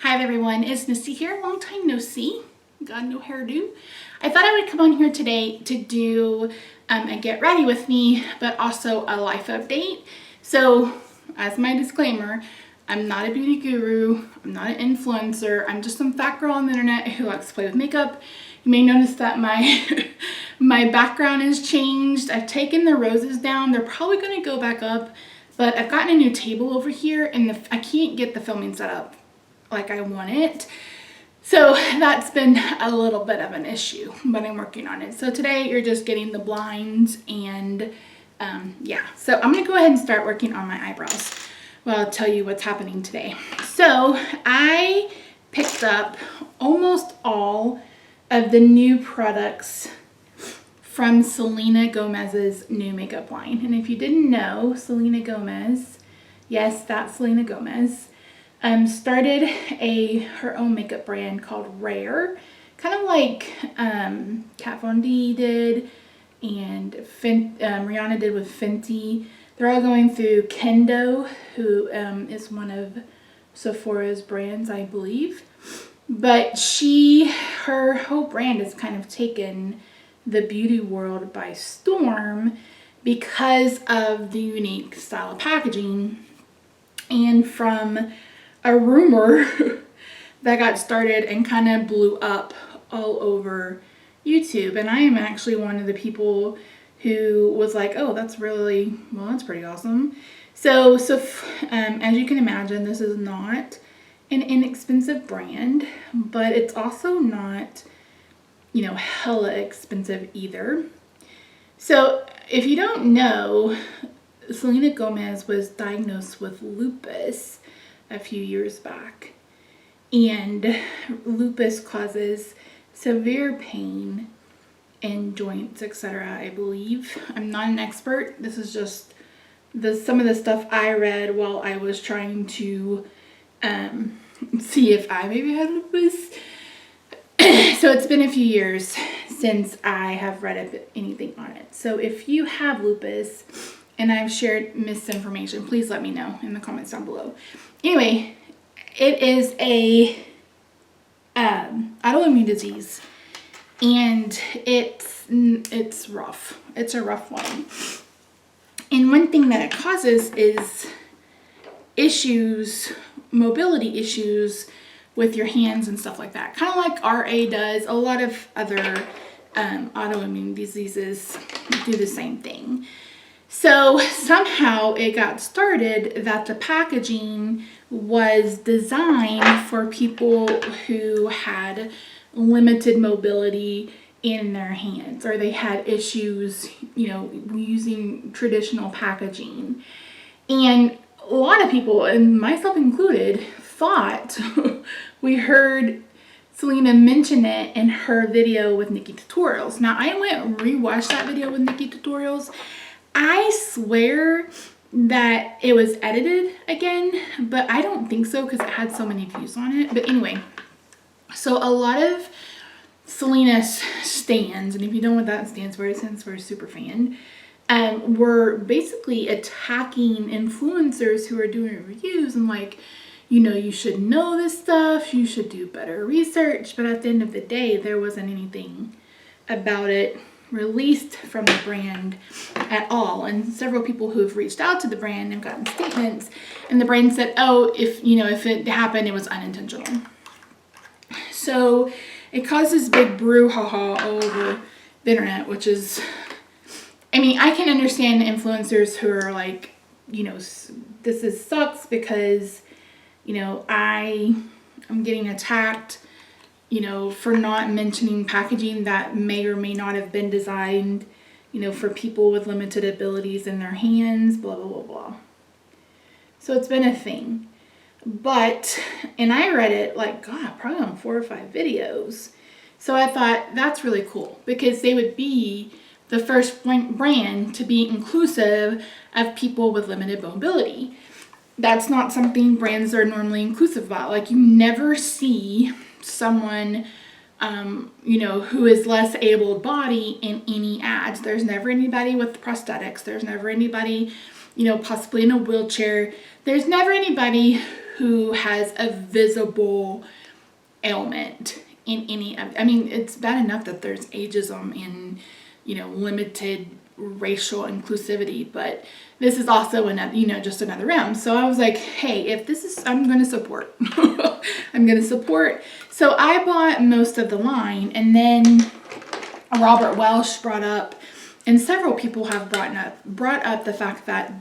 Hi everyone, it's Misty here. Long time no see. Got no hairdo. I thought I would come on here today to do a get ready with me, but also a life update. So, as my disclaimer, I'm not a beauty guru. I'm not an influencer. I'm just some fat girl on the internet who likes to play with makeup. You may notice that my my background has changed. I've taken the roses down. They're probably going to go back up, but I've gotten a new table over here, and I can't get the filming set up like I want it. So that's been a little bit of an issue, but I'm working on it. So today you're just getting the blinds and yeah. So I'm gonna go ahead and start working on my eyebrows. Well, I'll tell you what's happening today. So I picked up almost all of the new products from Selena Gomez's new makeup line. And if you didn't know, Selena Gomez, yes, that's Selena Gomez, started her own makeup brand called Rare, kind of like Kat Von D did and Rihanna did with Fenty. They're all going through Kendo, who is one of Sephora's brands, I believe. But her whole brand has kind of taken the beauty world by storm because of the unique style of packaging and from a rumor that got started and kind of blew up all over YouTube. And I am actually one of the people who was like, oh, that's pretty awesome. So as you can imagine, this is not an inexpensive brand, but it's also not, hella expensive either. So if you don't know, Selena Gomez was diagnosed with lupus a few years back, and lupus causes severe pain in joints, etc. I believe. I'm not an expert. This is just some of the stuff I read while I was trying to see if I maybe had lupus. So it's been a few years since I have read anything on it. So if you have lupus and I've shared misinformation, please let me know in the comments down below. Anyway, it is a autoimmune disease, and it's rough. It's a rough one. And one thing that it causes is mobility issues with your hands and stuff like that. Kind of like RA does. A lot of other autoimmune diseases do the same thing. So somehow it got started that the packaging was designed for people who had limited mobility in their hands, or they had issues, using traditional packaging. And a lot of people, and myself included, thought we heard Selena mention it in her video with Nikki Tutorials. Now I went and rewatched that video with Nikki Tutorials. I swear that it was edited again, but I don't think so because it had so many views on it. But anyway, so a lot of Selena's stans, and if you know what that stands for, it stands for super fan, were basically attacking influencers who are doing reviews and like, you should know this stuff, you should do better research. But at the end of the day, there wasn't anything about it released from the brand at all. And several people who have reached out to the brand and gotten statements, and the brand said, oh, if it happened, it was unintentional. So it causes big brouhaha all over the internet, which is, I can understand influencers who are like, this sucks because, I'm getting attacked, for not mentioning packaging that may or may not have been designed, for people with limited abilities in their hands, blah, blah, blah, blah. So it's been a thing. And I read it like, God, probably on 4 or 5 videos. So I thought that's really cool because they would be the first brand to be inclusive of people with limited mobility. That's not something brands are normally inclusive about. Like, you never see someone, who is less able-bodied in any ads. There's never anybody with prosthetics. There's never anybody, possibly in a wheelchair. There's never anybody who has a visible ailment in any of, I mean, it's bad enough that there's ageism and, you know, limited racial inclusivity, but this is also another, you know, just another realm. So I was like, hey, if this is, I'm going to support. I'm going to support. So I bought most of the line, and then Robert Welsh brought up, and several people have brought up the fact that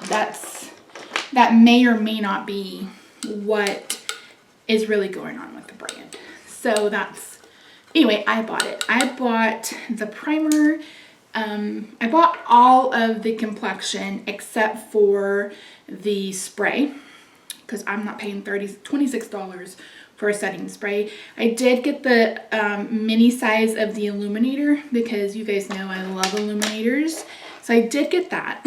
that may or may not be what is really going on with the brand. So that's, anyway, I bought it. I bought the primer. I bought all of the complexion except for the spray, because I'm not paying $26 for a setting spray. I did get the mini size of the illuminator, because you guys know I love illuminators. So I did get that,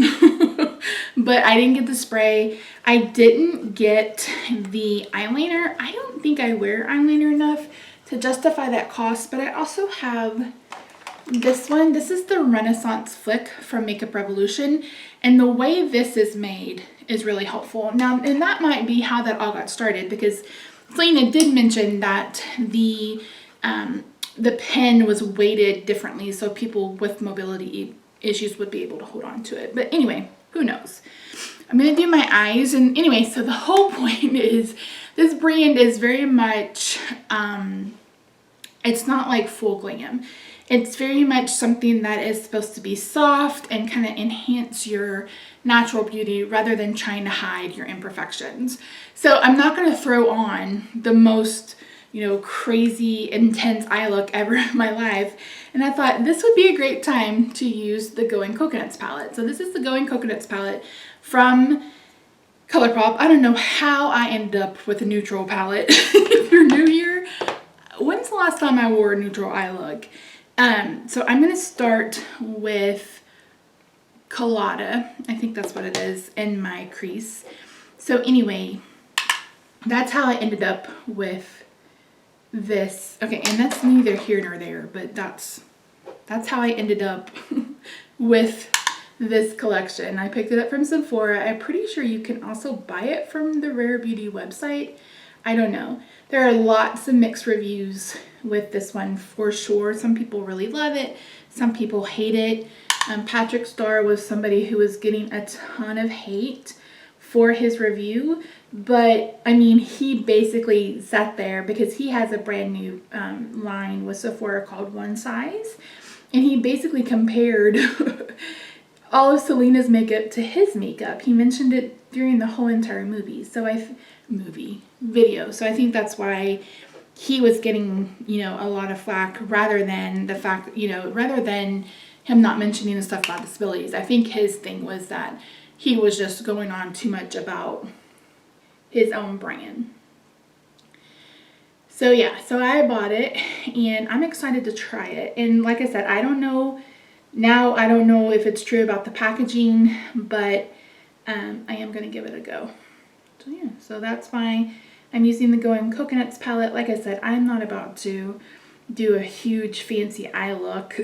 but I didn't get the spray. I didn't get the eyeliner. I don't think I wear eyeliner enough to justify that cost, but I also have this one. This is the Renaissance Flick from Makeup Revolution, and the way this is made is really helpful. Now, and that might be how that all got started, because Selena did mention that the pen was weighted differently, so people with mobility issues would be able to hold on to it. But anyway, who knows? I'm gonna do my eyes, and anyway, so the whole point is this brand is very much, it's not like full glam. It's very much something that is supposed to be soft and kind of enhance your natural beauty rather than trying to hide your imperfections. So I'm not going to throw on the most, you know, crazy, intense eye look ever in my life. And I thought this would be a great time to use the Going Coconuts palette. So this is the Going Coconuts palette from ColourPop. I don't know how I ended up with a neutral palette. If you're new here, when's the last time I wore a neutral eye look? So I'm going to start with Colada. I think that's what it is, in my crease. So anyway, that's how I ended up with this. Okay, and that's neither here nor there, but that's how I ended up with this collection. I picked it up from Sephora. I'm pretty sure you can also buy it from the Rare Beauty website. I don't know. There are lots of mixed reviews with this one for sure. Some people really love it. Some people hate it. Patrick Starr was somebody who was getting a ton of hate for his review. But, I mean, he basically sat there because he has a brand new line with Sephora called One Size. And he basically compared all of Selena's makeup to his makeup. He mentioned it during the whole entire movie. So video. So I think that's why he was getting, you know, a lot of flack, rather than the fact, you know, rather than him not mentioning the stuff about disabilities. I think his thing was that he was just going on too much about his own brand. So yeah, so I bought it and I'm excited to try it. And like I said, I don't know if it's true about the packaging, but I am going to give it a go. So yeah, so that's fine. I'm using the Going Coconuts palette. Like I said, I'm not about to do a huge fancy eye look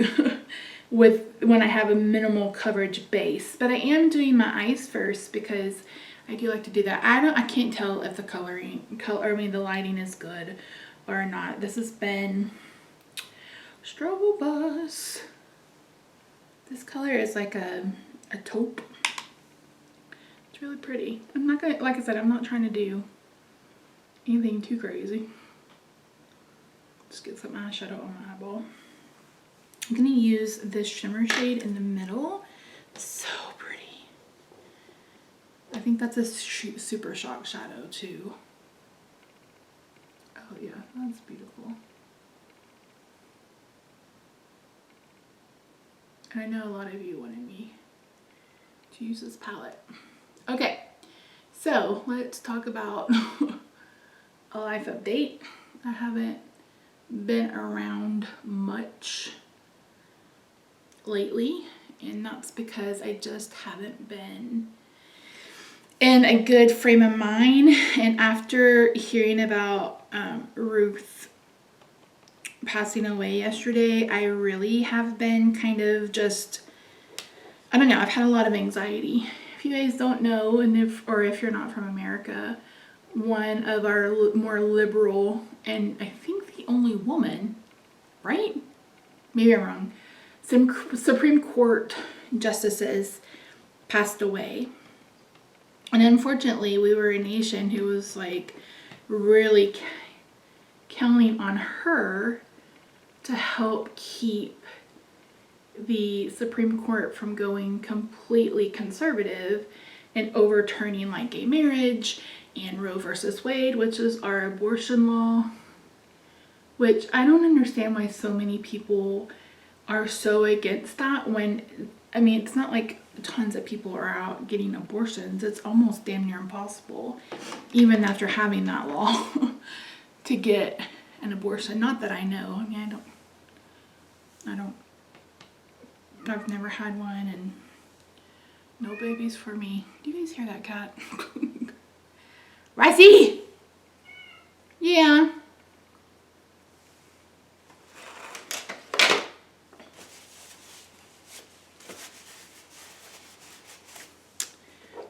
when I have a minimal coverage base, but I am doing my eyes first because I do like to do that. I can't tell if the lighting is good or not. This has been struggle bus. This color is like a taupe. It's really pretty. I'm not gonna, like I said, I'm not trying to do anything too crazy. Just get some eyeshadow on my eyeball. I'm gonna use this shimmer shade in the middle. So pretty. I think that's a Super Shock shadow too. Oh yeah, that's beautiful. And I know a lot of you wanted me to use this palette. Okay, so let's talk about a life update. I haven't been around much lately, and that's because I just haven't been in a good frame of mind. And after hearing about Ruth passing away yesterday, I really have been kind of just, I don't know, I've had a lot of anxiety. If you guys don't know, and if you're not from America, one of our more liberal, and I think the only woman, right? Maybe I'm wrong. Some Supreme Court justices passed away. And unfortunately, we were a nation who was like really counting on her to help keep the Supreme Court from going completely conservative and overturning like gay marriage and Roe versus Wade, which is our abortion law, which I don't understand why so many people are so against that when, I mean, it's not like tons of people are out getting abortions. It's almost damn near impossible, even after having that law, to get an abortion. Not that I know. I mean, I've never had one, and no babies for me. Do you guys hear that cat? Ricey! Yeah.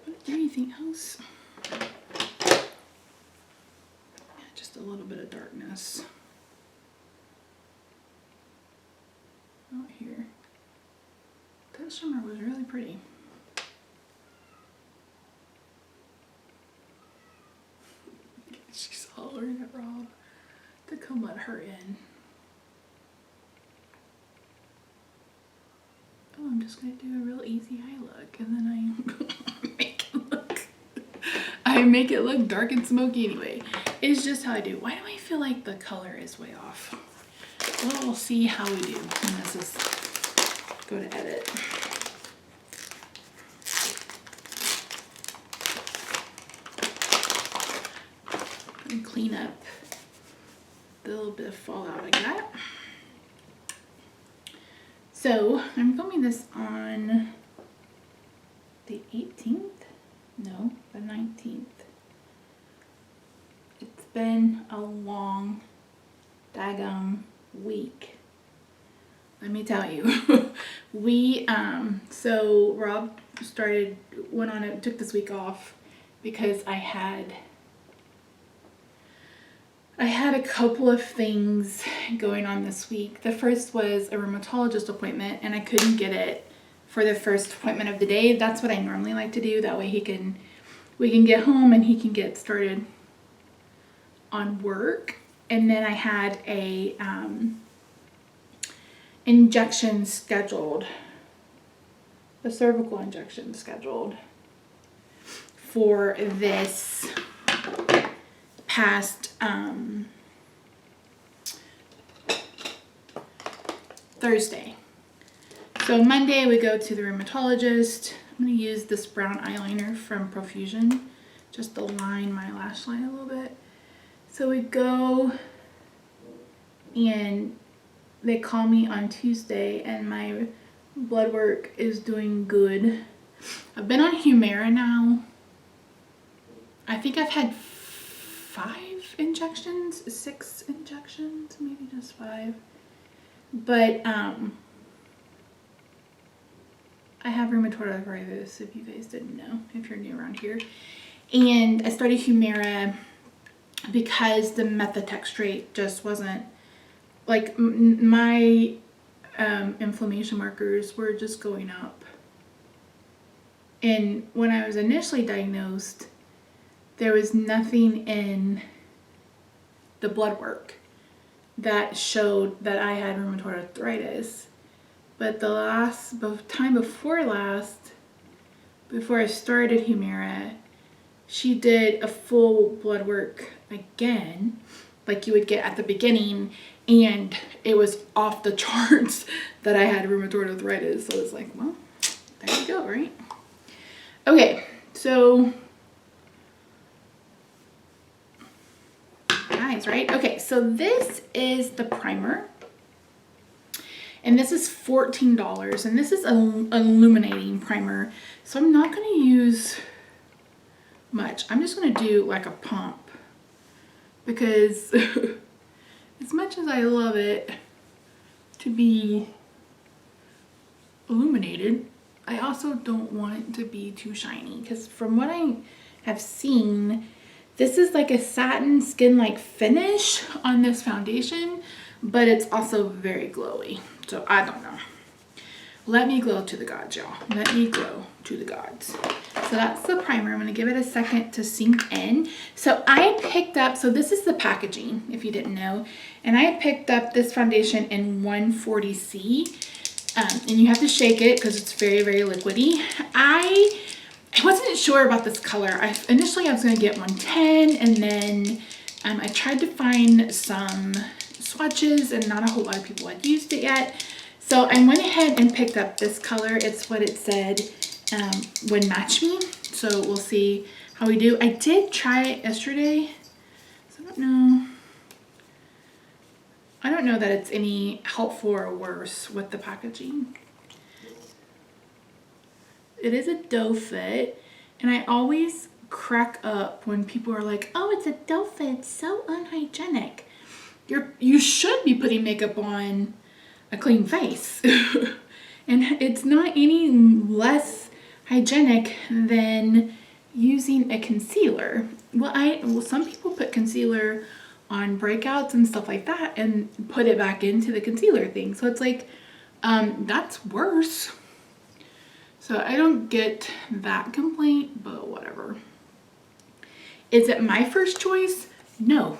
Is there anything else? Yeah, just a little bit of darkness. Out here. That shimmer was really pretty. She's hollering at Rob to come let her in. Oh, I'm just gonna do a real easy eye look, and then I make it look dark and smoky anyway. It's just how I do. Why do I feel like the color is way off? Well, we'll see how we do when this is go to edit. And clean up the little bit of fallout I got. So I'm filming this on the 18th? No, the 19th. It's been a long daggum week. Let me tell you. So Rob took this week off because I had a couple of things going on this week. The first was a rheumatologist appointment, and I couldn't get it for the first appointment of the day. That's what I normally like to do. That way we can get home and he can get started on work. And then I had a injection scheduled, a cervical injection scheduled for this past Thursday. So Monday we go to the rheumatologist. I'm going to use this brown eyeliner from Profusion just to line my lash line a little bit. So we go and they call me on Tuesday and my blood work is doing good. I've been on Humira now. I think I've had 6 injections, maybe just 5. But I have rheumatoid arthritis, if you guys didn't know, if you're new around here. And I started Humira because the methotrexate just wasn't, like, my inflammation markers were just going up. And when I was initially diagnosed, there was nothing in the blood work that showed that I had rheumatoid arthritis. But the time before I started Humira, she did a full blood work again, like you would get at the beginning, and it was off the charts that I had rheumatoid arthritis. So I was like, well, there you go, right? Okay, so guys, right? Okay, so this is the primer. And this is $14, and this is an illuminating primer. So I'm not going to use much. I'm just going to do like a pump because as much as I love it to be illuminated, I also don't want it to be too shiny, because from what I have seen, This is like a satin skin-like finish on this foundation, but it's also very glowy. So I don't know. Let me glow to the gods, y'all. Let me glow to the gods. So that's the primer. I'm gonna give it a second to sink in. So I picked up, so this is the packaging, if you didn't know. And I picked up this foundation in 140C. And you have to shake it because it's very, very liquidy. I wasn't sure about this color. Initially I was gonna get 110, and then I tried to find some swatches and not a whole lot of people had used it yet. So I went ahead and picked up this color. It's what it said would match me. So we'll see how we do. I did try it yesterday, so I don't know that it's any helpful or worse with the packaging. It is a doe fit, and I always crack up when people are like, oh, it's a doe fit, it's so unhygienic. You should be putting makeup on a clean face. And it's not any less hygienic than using a concealer. Well, some people put concealer on breakouts and stuff like that and put it back into the concealer thing. So it's like, that's worse. So I don't get that complaint, but whatever. Is it my first choice? No.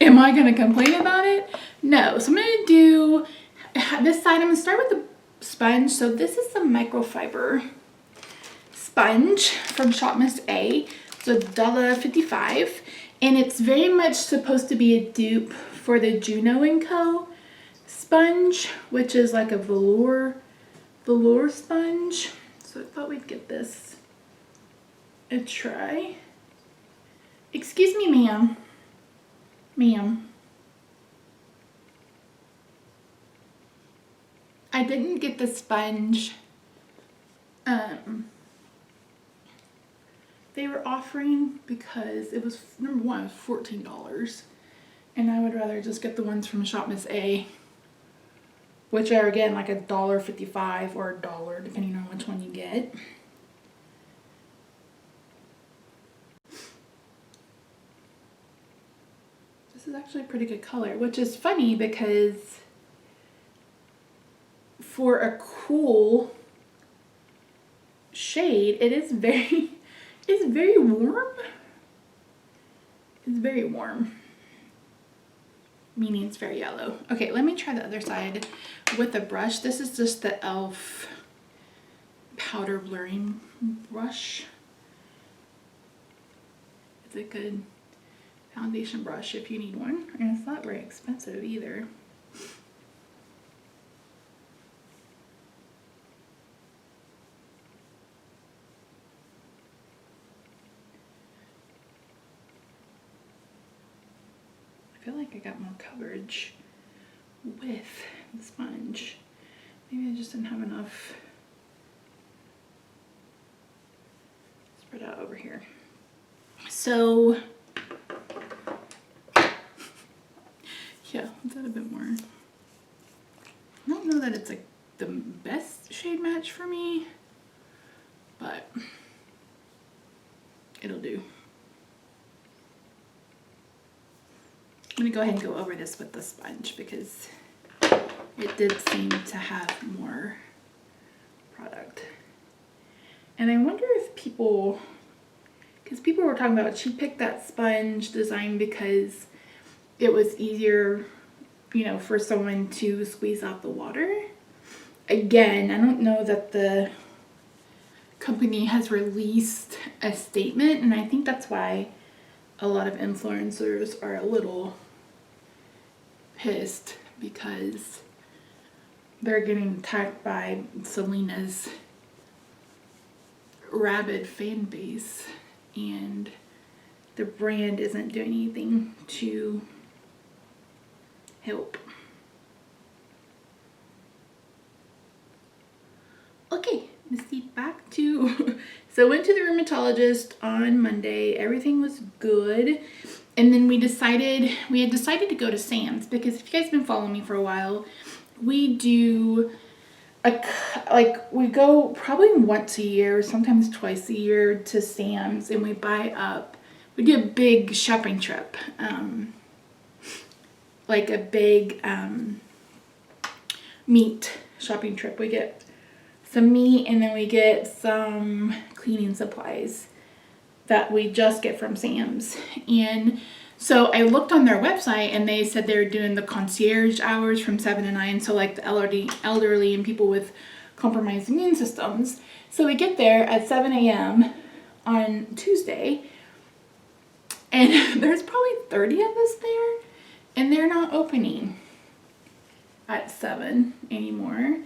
Am I gonna complain about it? No. So I'm gonna do this side. I'm gonna start with the sponge. So this is the microfiber sponge from Shop Miss A. So $1.55. And it's very much supposed to be a dupe for the Juno & Co. sponge, which is like a velour sponge. So I thought we'd get this a try. Excuse me, ma'am. Ma'am. I didn't get the sponge. They were offering because it was, number one, it was $14. And I would rather just get the ones from Shop Miss A, which are again like $1.55 or $1, depending on which one you get. This is actually a pretty good color, which is funny because for a cool shade, it's very warm. It's very warm, meaning it's very yellow. Okay, let me try the other side with a brush. This is just the e.l.f. powder blurring brush. It's a good foundation brush if you need one, and it's not very expensive either. I feel like I got more coverage with the sponge. Maybe I just didn't have enough spread out over here. So yeah, let's add a bit more. I don't know that it's like the best shade match for me, but it'll do. I'm gonna go ahead and go over this with the sponge because it did seem to have more product. And I wonder if people, because people were talking about, she picked that sponge design because it was easier, you know, for someone to squeeze out the water. Again, I don't know that the company has released a statement, and I think that's why a lot of influencers are a little pissed, because they're getting attacked by Selena's rabid fan base, and the brand isn't doing anything to help. Okay, Misty, back to so went to the rheumatologist on Monday. Everything was good. And then we had decided to go to Sam's, because if you guys have been following me for a while, we do like we go probably once a year, sometimes twice a year to Sam's, and we buy up. We do a big shopping trip, like a big meat shopping trip. We get some meat and then we get some cleaning supplies that we just get from Sam's. And so I looked on their website and they said they were doing the concierge hours from 7 to 9. So like the elderly and people with compromised immune systems. So we get there at 7 a.m. on Tuesday and there's probably 30 of us there and they're not opening at 7 anymore.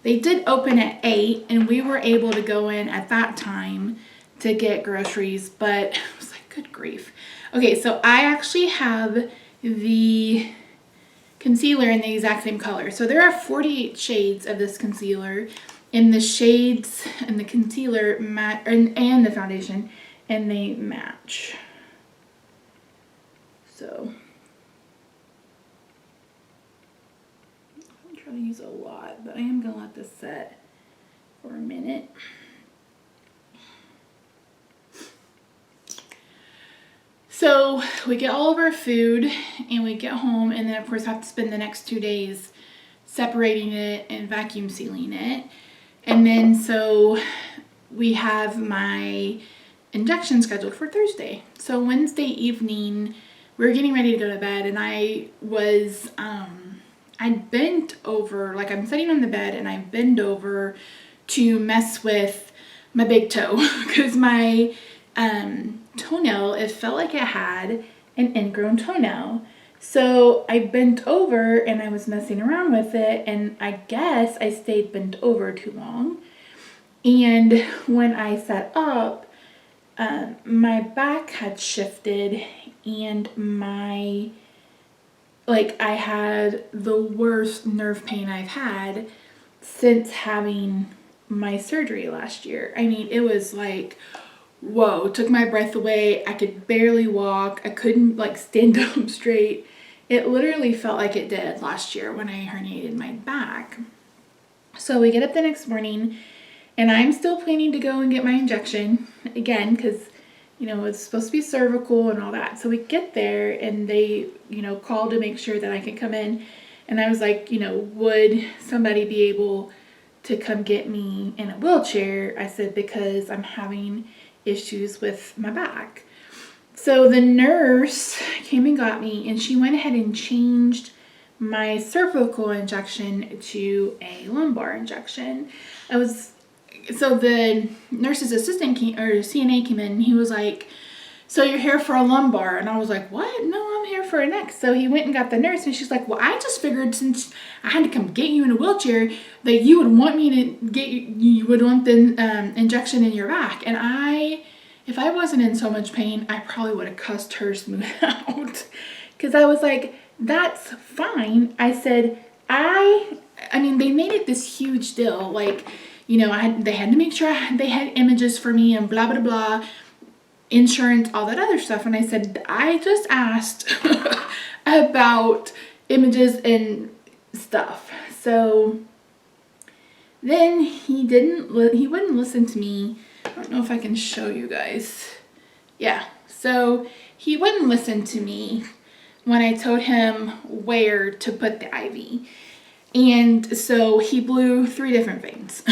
They did open at 8 and we were able to go in at that time to get groceries, but I was like, good grief. Okay, so I actually have the concealer in the exact same color. So there are 48 shades of this concealer, and the shades and the concealer match, and the foundation, and they match. So I'm trying to use a lot, but I am gonna let this set for a minute. So we get all of our food and we get home, and then of course have to spend the next 2 days separating it and vacuum sealing it. And then so we have my injection scheduled for Thursday. So Wednesday evening we were getting ready to go to bed, and I was I bent over, like I'm sitting on the bed and I bend over to mess with my big toe because my toenail, it felt like it had an ingrown toenail. So I bent over and I was messing around with it, and I guess I stayed bent over too long. And when I sat up, my back had shifted, and I had the worst nerve pain I've had since having my surgery last year. I mean, it was like, whoa, took my breath away. I could barely walk. I couldn't like stand up straight. It literally felt like it did last year when I herniated my back. So we get up the next morning and I'm still planning to go and get my injection again because, you know, it's supposed to be cervical and all that. So we get there and they, you know, call to make sure that I can come in. And I was like, you know, would somebody be able to come get me in a wheelchair? I said, because I'm having issues with my back. So the nurse came and got me, and she went ahead and changed my cervical injection to a lumbar injection. So the nurse's assistant CNA came in, and he was like, so you're here for a lumbar? And I was like, what? No, I'm here for a neck. So he went and got the nurse, and she's like, well, I just figured since I had to come get you in a wheelchair that you would want me to get you would want the injection in your back. And if I wasn't in so much pain, I probably would have cussed her smooth out because I was like, that's fine. I said, I mean, they made it this huge deal. Like, you know, they had to make sure they had images for me and blah, blah, blah. Insurance, all that other stuff. And I said, I just asked about images and stuff. So then he wouldn't listen to me. I don't know if I can show you guys. Yeah, so he wouldn't listen to me when I told him where to put the IV. And so he blew 3 different veins.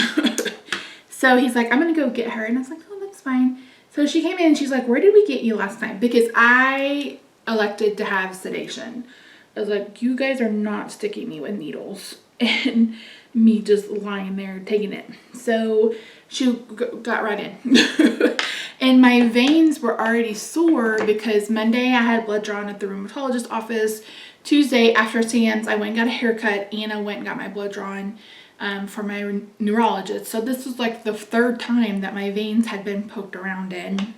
So he's like, I'm gonna go get her. And I was like, oh, that's fine. So she came in and she's like, where did we get you last time? Because I elected to have sedation. I was like, you guys are not sticking me with needles. And me just lying there taking it. So she got right in. And my veins were already sore because Monday I had blood drawn at the rheumatologist office. Tuesday after Sam's, I went and got a haircut, and I went and got my blood drawn for my neurologist. So this was like the 3rd time that my veins had been poked around in.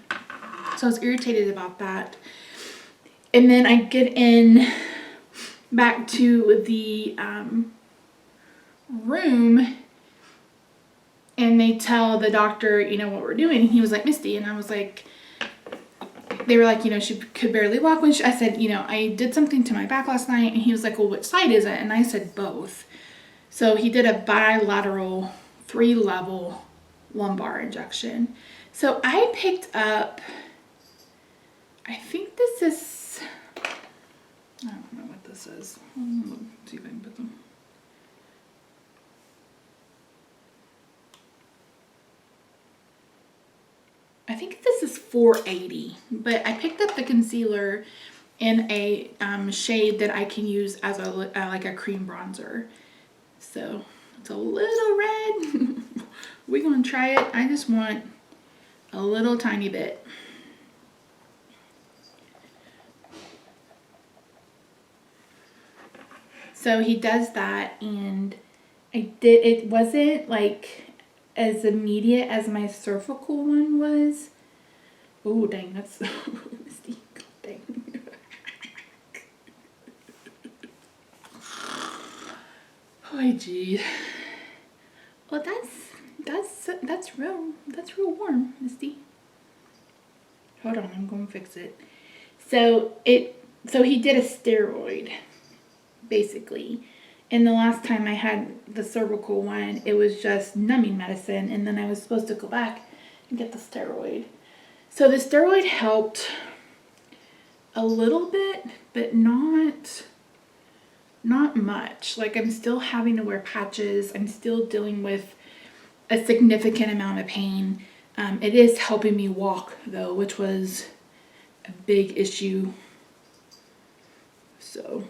So I was irritated about that. And then I get in back to the room, and they tell the doctor, you know, what we're doing. And he was like, Misty. And I was like, they were like, you know, she could barely walk when I said, you know, I did something to my back last night. And he was like, well, which side is it? And I said, both. So he did a bilateral 3-level lumbar injection. So I picked up, I think this is, I don't know what this is. Let's see if I can put them. I think this is $4.80, but I picked up the concealer in a shade that I can use as a like a cream bronzer. So it's a little red. We're gonna try it. I just want a little tiny bit. So he does that, and it wasn't like as immediate as my cervical one was. Oh dang, that's misty. God dang. Oh gee. Well, that's real warm, Misty. Hold on, I'm going to fix it. So he did a steroid, basically. And the last time I had the cervical one, it was just numbing medicine, and then I was supposed to go back and get the steroid. So the steroid helped a little bit, but not much. Like, I'm still having to wear patches. I'm still dealing with a significant amount of pain. It is helping me walk though, which was a big issue. So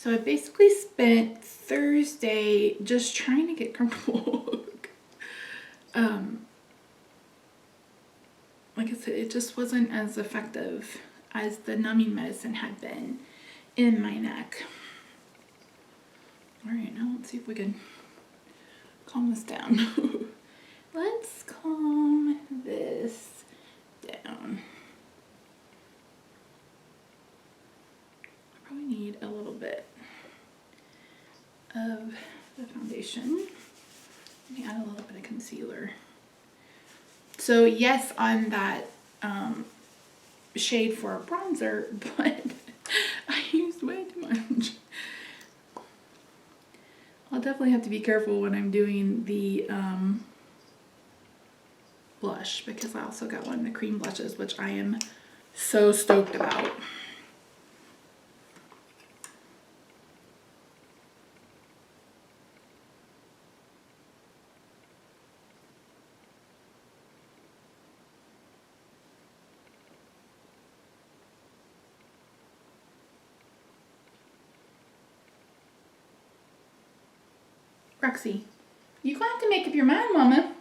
I basically spent Thursday just trying to get comfortable. Like I said, it just wasn't as effective as the numbing medicine had been in my neck. All right, now let's see if we can calm this down. Let's calm this down. I probably need a little bit of the foundation. Let me add a little bit of concealer. So yes, on that shade for a bronzer, but I used way too much. I'll definitely have to be careful when I'm doing the blush, because I also got one of the cream blushes, which I am so stoked about. Roxy, you gonna have to make up your mind, Mama.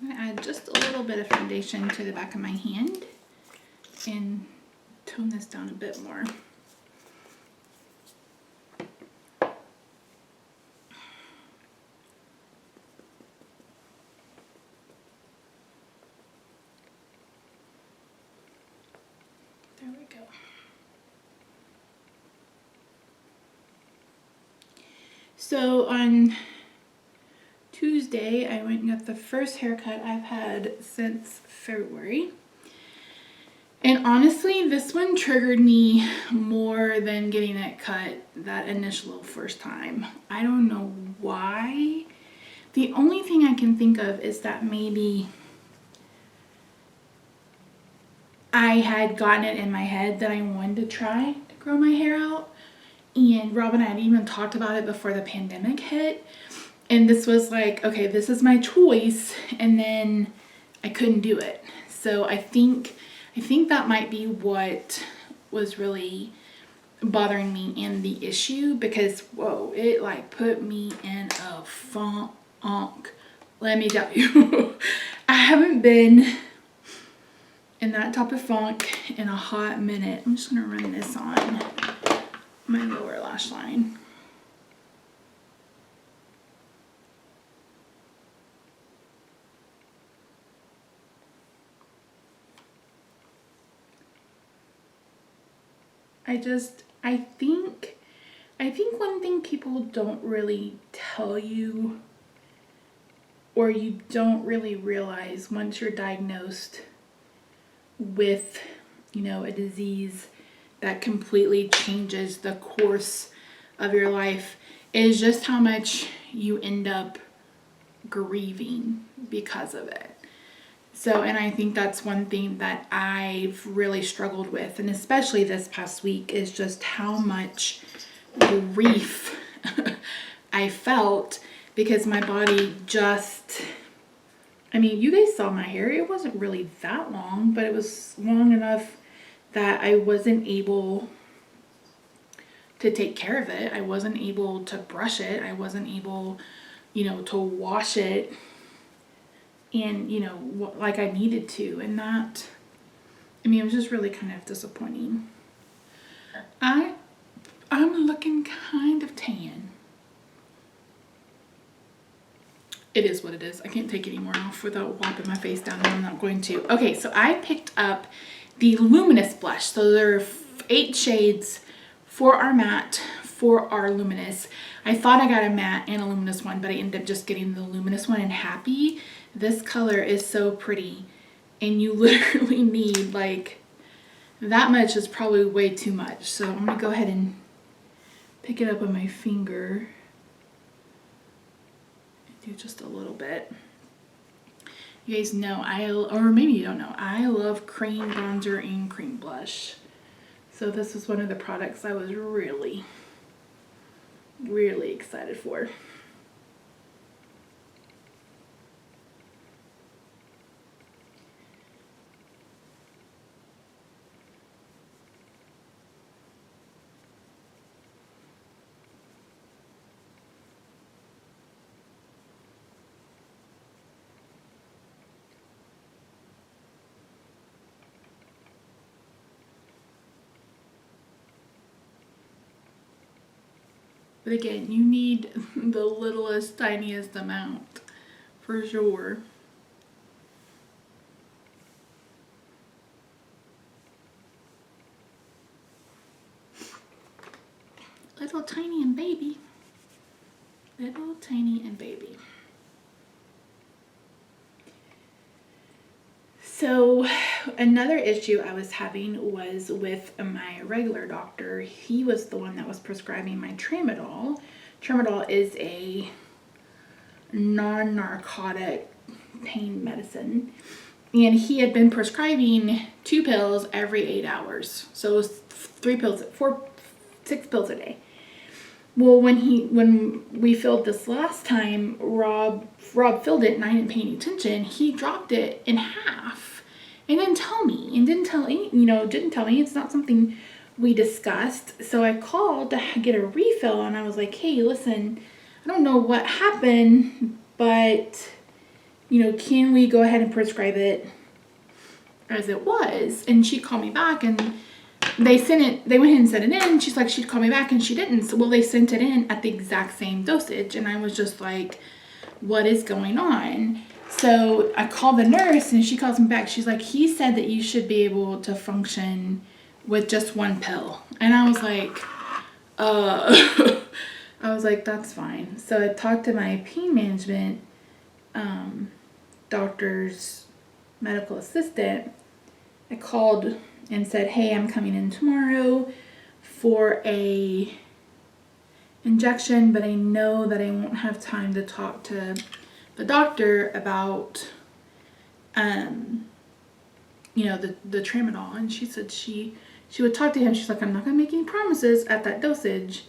I'm going to add just a little bit of foundation to the back of my hand and tone this down a bit more. There we go. So on Tuesday, I went and got the first haircut I've had since February. And honestly, this one triggered me more than getting it cut that initial first time. I don't know why. The only thing I can think of is that maybe I had gotten it in my head that I wanted to try to grow my hair out. And Rob and I had even talked about it before the pandemic hit. And this was like, okay, this is my choice. And then I couldn't do it. So I think that might be what was really bothering me in the issue, because whoa, it like put me in a funk. Let me tell you. I haven't been in that type of funk in a hot minute. I'm just gonna run this on my lower lash line. I think one thing people don't really tell you, or you don't really realize once you're diagnosed with, you know, a disease that completely changes the course of your life, is just how much you end up grieving because of it. So, and I think that's one thing that I've really struggled with, and especially this past week, is just how much grief I felt, because my body just, I mean, you guys saw my hair. It wasn't really that long, but it was long enough that I wasn't able to take care of it. I wasn't able to brush it. I wasn't able, you know, to wash it and, you know, like I needed to. And that, I mean, it was just really kind of disappointing. I'm looking kind of tan. It is what it is. I can't take any more off without wiping my face down, and I'm not going to. Okay, so I picked up the Luminous blush. So there are 8 shades for our matte, for our luminous. I thought I got a matte and a luminous one, but I ended up just getting the luminous one, and happy. This color is so pretty, and you literally need, like, that much is probably way too much. So I'm gonna go ahead and pick it up on my finger. Do just a little bit. You guys know or maybe you don't know, I love cream bronzer and cream blush. So this was one of the products I was really, really excited for. But again, you need the littlest, tiniest amount for sure. Little tiny and baby. Little tiny and baby. So another issue I was having was with my regular doctor. He was the one that was prescribing my tramadol. Tramadol is a non-narcotic pain medicine. And he had been prescribing 2 pills every 8 hours. So it was 6 pills a day. Well, when we filled this last time, Rob filled it and I didn't pay any attention. He dropped it in half and didn't tell me, and didn't tell me. It's not something we discussed. So I called to get a refill, and I was like, hey, listen, I don't know what happened, but, you know, can we go ahead and prescribe it as it was? And she called me back, and they went ahead and sent it in. She's like, she'd call me back, and she didn't. So, well, they sent it in at the exact same dosage, and I was just like, what is going on? So I called the nurse, and she calls me back. She's like, he said that you should be able to function with just 1 pill. And I was like, I was like, that's fine. So I talked to my pain management doctor's medical assistant. I called and said, hey, I'm coming in tomorrow for a injection, but I know that I won't have time to talk to the doctor about, you know, the tramadol. And she said she would talk to him. She's like, I'm not gonna make any promises at that dosage.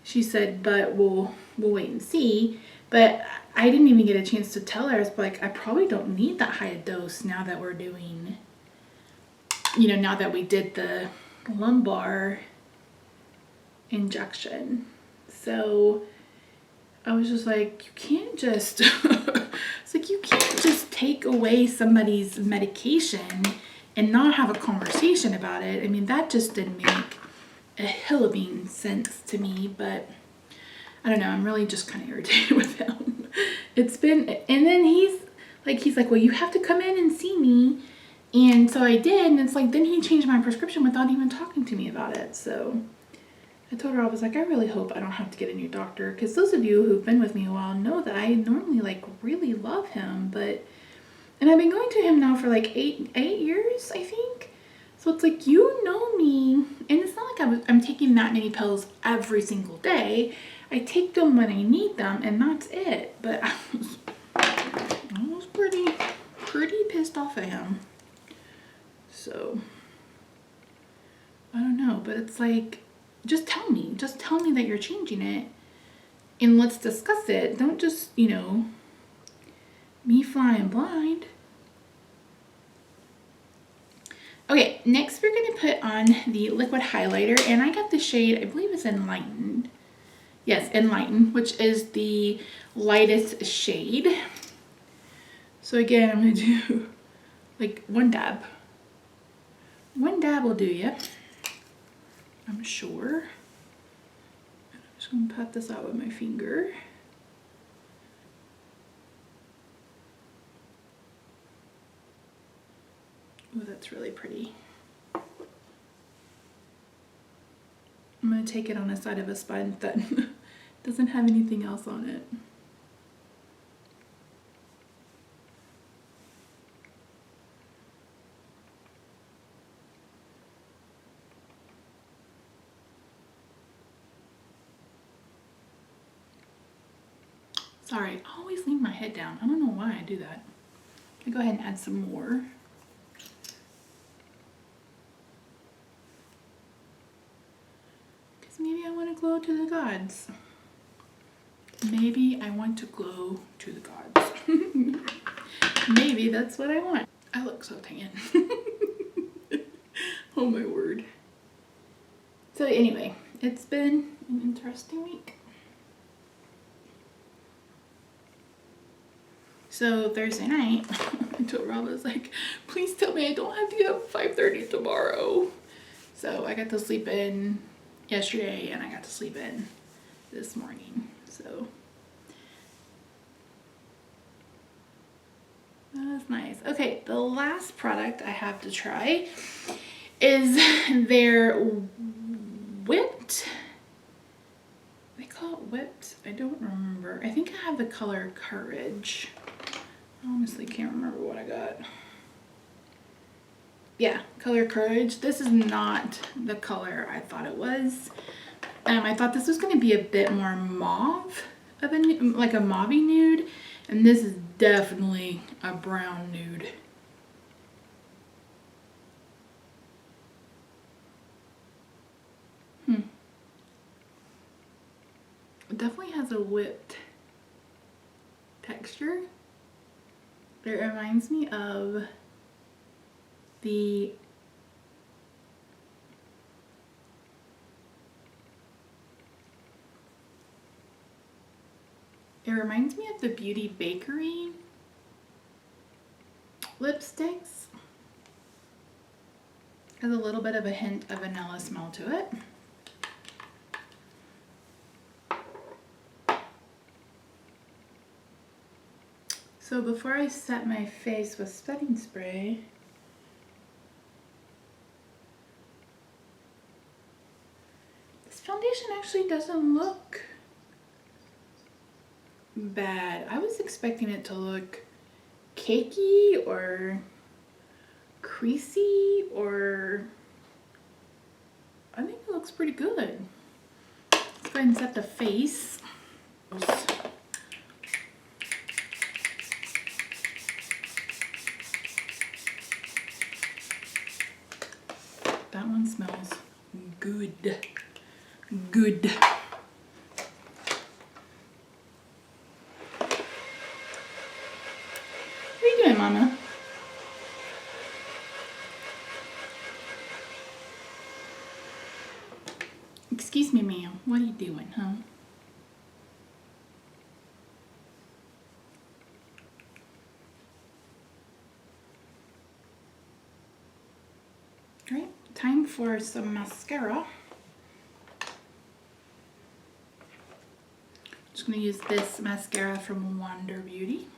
She said, but we'll wait and see. But I didn't even get a chance to tell her. I was like, I probably don't need that high a dose now that we're doing, you know, now that we did the lumbar injection. So I was just like, you can't just, it's like, you can't just take away somebody's medication and not have a conversation about it. I mean, that just didn't make a hill of beans sense to me, but I don't know, I'm really just kind of irritated with him. It's been, and then he's like, well, you have to come in and see me. And so I did, and it's like, then he changed my prescription without even talking to me about it. So I told her, I was like, I really hope I don't have to get a new doctor, because those of you who've been with me a while know that I normally like really love him, and I've been going to him now for like eight years, I think. So it's like, you know me, and it's not like I'm taking that many pills every single day. I take them when I need them, and that's it. But I was pretty pissed off at him. So I don't know, but it's like, just tell me that you're changing it, and let's discuss it. Don't just, you know, me flying blind. Okay, next we're going to put on the liquid highlighter, and I got the shade, I believe it's Enlightened. Yes, Enlightened, which is the lightest shade. So again, I'm going to do like one dab. One dab will do ya, I'm sure. I'm just going to pat this out with my finger. Oh, that's really pretty. I'm going to take it on the side of a sponge that doesn't have anything else on it. Sorry, I always lean my head down. I don't know why I do that. I'll go ahead and add some more. Because maybe I want to glow to the gods. Maybe I want to glow to the gods. Maybe that's what I want. I look so tan. Oh my word. So anyway, it's been an interesting week. So Thursday night, I told Rob, I was like, please tell me I don't have to get up at 5:30 tomorrow. So I got to sleep in yesterday, and I got to sleep in this morning. So that was nice. Okay, the last product I have to try is their whipped. They call it whipped. I don't remember. I think I have the color Courage. I honestly can't remember what I got. Yeah, color Courage. This is not the color I thought it was. I thought this was going to be a bit more mauve, of a, like a mauvey nude, and this is definitely a brown nude. It definitely has a whipped texture. It reminds me of the Beauty Bakery lipsticks. Has a little bit of a hint of vanilla smell to it. So before I set my face with setting spray, this foundation actually doesn't look bad. I was expecting it to look cakey or creasy, or I think it looks pretty good. Let's go ahead and set the face. That one smells good. Good. What are you doing, Mama? Excuse me, ma'am. What are you doing, huh? All right, time for some mascara. Just gonna use this mascara from Wander Beauty.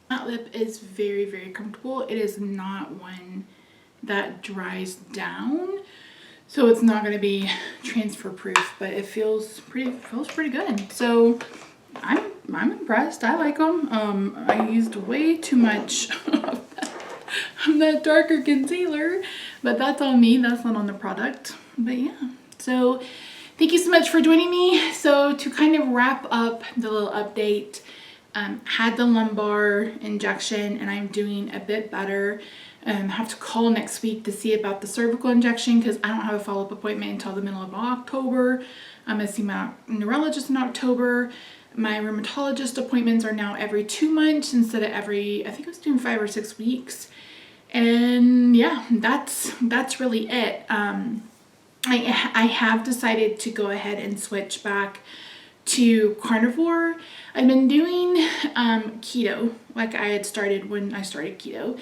That lip is very, very comfortable. It is not one that dries down, so it's not going to be transfer proof, but it feels pretty good. So I'm impressed. I like them. I used way too much of that darker concealer, but that's on me. That's not on the product. But yeah, so thank you so much for joining me. So to kind of wrap up the little update, had the lumbar injection and I'm doing a bit better. Have to call next week to see about the cervical injection because I don't have a follow-up appointment until the middle of October. I'm going to see my neurologist in October. My rheumatologist appointments are now every 2 months instead of every, I think I was doing 5 or 6 weeks. And yeah, that's really it. I have decided to go ahead and switch back to carnivore. I've been doing keto like I had started when I started keto,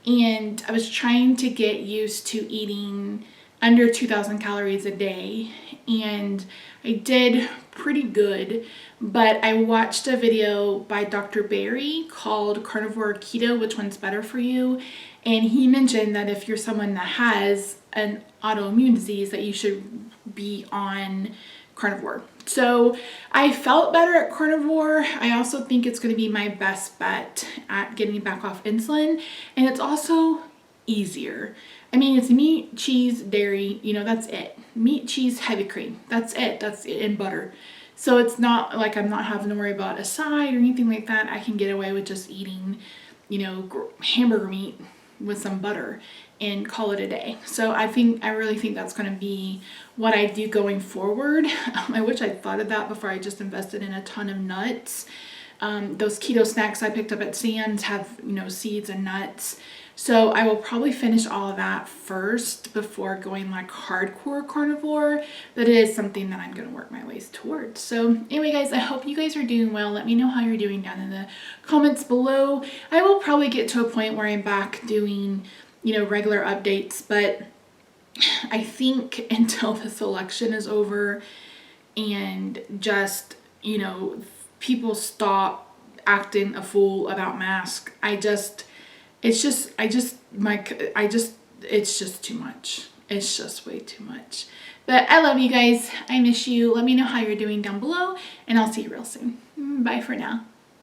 and I was trying to get used to eating under 2,000 calories a day, and I did pretty good, but I watched a video by Dr. Berry called Carnivore or Keto, which one's better for you? And he mentioned that if you're someone that has an autoimmune disease that you should be on carnivore. So I felt better at carnivore. I also think it's going to be my best bet at getting back off insulin, and it's also easier. I mean, it's meat, cheese, dairy, you know, that's it. Meat, cheese, heavy cream, that's it, and butter. So it's not like I'm not having to worry about a side or anything like that. I can get away with just eating, you know, hamburger meat with some butter and call it a day. So I really think that's going to be what I do going forward. I wish I'd thought of that before I just invested in a ton of nuts. Those keto snacks I picked up at Sam's have, you know, seeds and nuts. So I will probably finish all of that first before going like hardcore carnivore. But it is something that I'm going to work my ways towards. So anyway, guys, I hope you guys are doing well. Let me know how you're doing down in the comments below. I will probably get to a point where I'm back doing, you know, regular updates. But I think until this election is over and just, you know, people stop acting a fool about masks, it's just too much. It's just way too much. But I love you guys. I miss you. Let me know how you're doing down below, and I'll see you real soon. Bye for now.